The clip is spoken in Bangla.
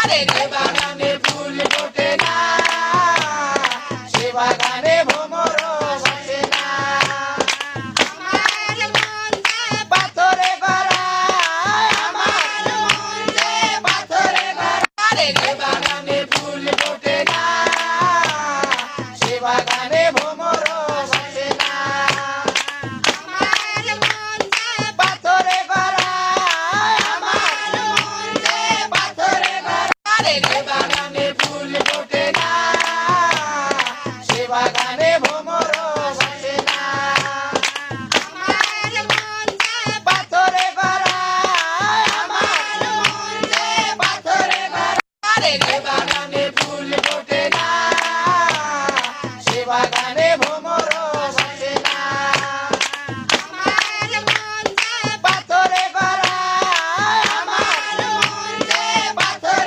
আরে যে বাগানে ফুল ফোটে না সে বাগানে ভ্রমরও বসে না। আমার মন যে পাথরে গড়া, আমার মন যে পাথরে গড়া। আরে যে বাগানে ফুল ফোটে না সে বাগানে ভ্রমরও বসে না। আমার মন যে পাথরে গড়া, আমার মন যে পাথরে গড়া। আরে যে বাগানে